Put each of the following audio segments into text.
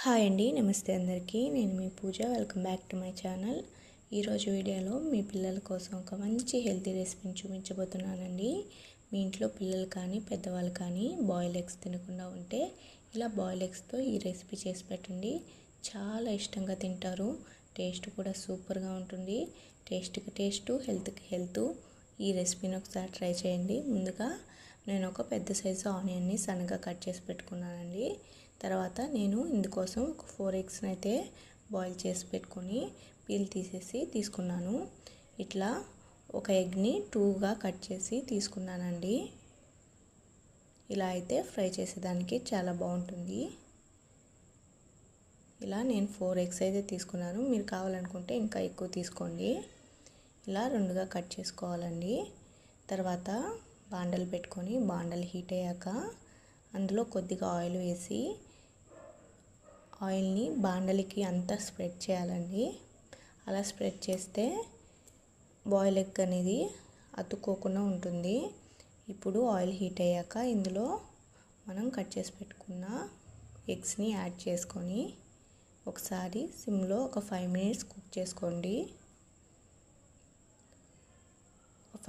Hi అండి, నమస్తే అందరికీ. నేను మీ Pooja. Welcome back to my channel. ఈరోజు వీడియోలో మీ పిల్లల కోసం ఒక మంచి హెల్తీ రెసిపీని చూపించబోతున్నానండి. మీ ఇంట్లో పిల్లలు కానీ పెద్దవాళ్ళు కానీ బాయిల్ ఎగ్స్ తినకుండా ఉంటే ఇలా బాయిల్ ఎగ్స్తో ఈ రెసిపీ చేసి పెట్టండి. చాలా ఇష్టంగా తింటారు. టేస్ట్ కూడా సూపర్గా ఉంటుంది. టేస్ట్కి టేస్ట్, హెల్త్కి హెల్త్. ఈ రెసిపీని ఒకసారి ట్రై చేయండి. ముందుగా నేను ఒక పెద్ద సైజు ఆనియన్ని సన్నగా కట్ చేసి పెట్టుకున్నానండి. తర్వాత నేను ఇందుకోసం ఒక 4 ఎగ్స్ని అయితే బాయిల్ చేసి పెట్టుకొని పీల్ తీసేసి తీసుకున్నాను. ఇట్లా ఒక ఎగ్ని 2గా కట్ చేసి తీసుకున్నానండి. ఇలా అయితే ఫ్రై చేసేదానికి చాలా బాగుంటుంది. ఇలా నేను 4 ఎగ్స్ అయితే తీసుకున్నాను. మీరు కావాలనుకుంటే ఇంకా ఎక్కువ తీసుకోండి. ఇలా 2గా కట్ చేసుకోవాలండి. తర్వాత బాండలు పెట్టుకొని బాండలు హీట్ అయ్యాక అందులో కొద్దిగా ఆయిల్ వేసి ఆయిల్ని బాండలికి అంతా స్ప్రెడ్ చేయాలండి. అలా స్ప్రెడ్ చేస్తే బాయిల్ ఎగ్ అనేది అతుక్కోకుండా ఉంటుంది. ఇప్పుడు ఆయిల్ హీట్ అయ్యాక ఇందులో మనం కట్ చేసి పెట్టుకున్న ఎగ్స్ని యాడ్ చేసుకొని ఒకసారి సిమ్లో ఒక 5 మినిట్స్ కుక్ చేసుకోండి.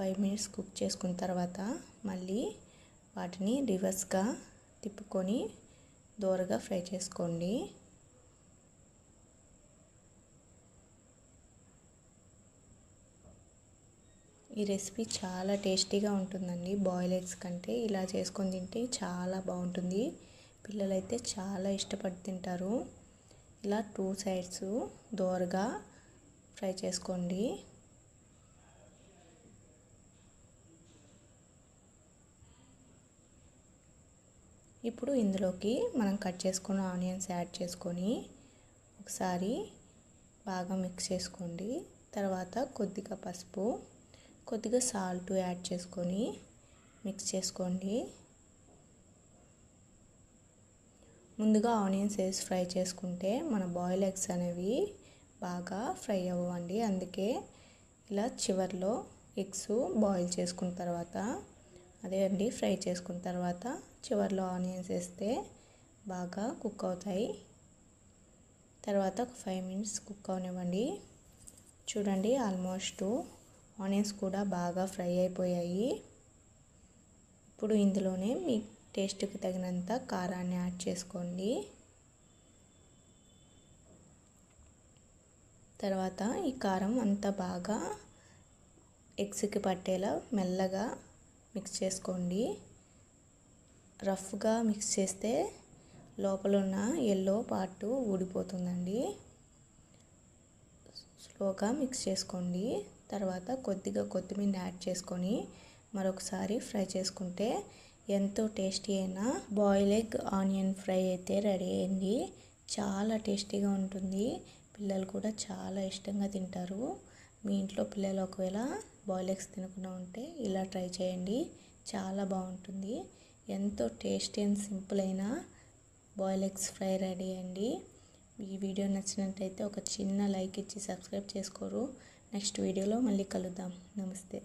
5 మినిట్స్ కుక్ చేసుకున్న తర్వాత మళ్ళీ వాటిని రివర్స్గా తిప్పుకొని దోరగా ఫ్రై చేసుకోండి. ఈ రెసిపీ చాలా టేస్టీగా ఉంటుందండి. బాయిల్ ఎగ్స్ కంటే ఇలా చేసుకొని తింటే చాలా బాగుంటుంది. పిల్లలైతే చాలా ఇష్టపడి తింటారు. ఇలా 2 సైడ్స్ దోరగా ఫ్రై చేసుకోండి. ఇప్పుడు ఇందులోకి మనం కట్ చేసుకున్న ఆనియన్స్ యాడ్ చేసుకొని ఒకసారి బాగా మిక్స్ చేసుకోండి. తర్వాత కొద్దిగా పసుపు, కొద్దిగా సాల్ట్ యాడ్ చేసుకొని మిక్స్ చేసుకోండి. ముందుగా ఆనియన్స్ వేసి ఫ్రై చేసుకుంటే మన బాయిల్ ఎగ్స్ అనేవి బాగా ఫ్రై అవ్వండి. అందుకే ఇలా చివర్లో ఎగ్స్ బాయిల్ చేసుకున్న తర్వాత ఫ్రై చేసుకున్న తర్వాత చివర్లో ఆనియన్స్ వేస్తే బాగా కుక్ అవుతాయి. తర్వాత ఒక 5 మినిట్స్ కుక్ అవనివ్వండి. చూడండి, ఆల్మోస్ట్ ఆనియన్స్ కూడా బాగా ఫ్రై అయిపోయాయి. ఇప్పుడు ఇందులోనే మీ టేస్ట్కి తగినంత కారాన్ని యాడ్ చేసుకోండి. తర్వాత ఈ కారం అంతా బాగా ఎగ్స్కి పట్టేలా మెల్లగా మిక్స్ చేసుకోండి. రఫ్గా మిక్స్ చేస్తే లోపల ఉన్న ఎల్లో పార్ట్ ఊడిపోతుందండి. స్లోగా మిక్స్ చేసుకోండి. తర్వాత కొద్దిగా కొత్తిమీర యాడ్ చేసుకొని మరొకసారి ఫ్రై చేసుకుంటే ఎంతో టేస్టీ అయిన బాయిల్ ఎగ్ ఆనియన్ ఫ్రై అయితే రెడీ అయింది. చాలా టేస్టీగా ఉంటుంది. పిల్లలు కూడా చాలా ఇష్టంగా తింటారు. మీ ఇంట్లో పిల్లలు ఒకవేళ బాయిల్ ఎగ్స్ తినకుండా ఉంటే ఇలా ట్రై చేయండి. చాలా బాగుంటుంది. ఎంతో టేస్టీ అండ్ సింపుల్ అయిన బాయిల్ ఎగ్స్ ఫ్రై రెడీ అండి. ఈ వీడియో నచ్చినట్టయితే ఒక చిన్న లైక్ ఇచ్చి సబ్స్క్రైబ్ చేసుకోరు. నెక్స్ట్ వీడియోలో మళ్ళీ కలుద్దాం. నమస్తే.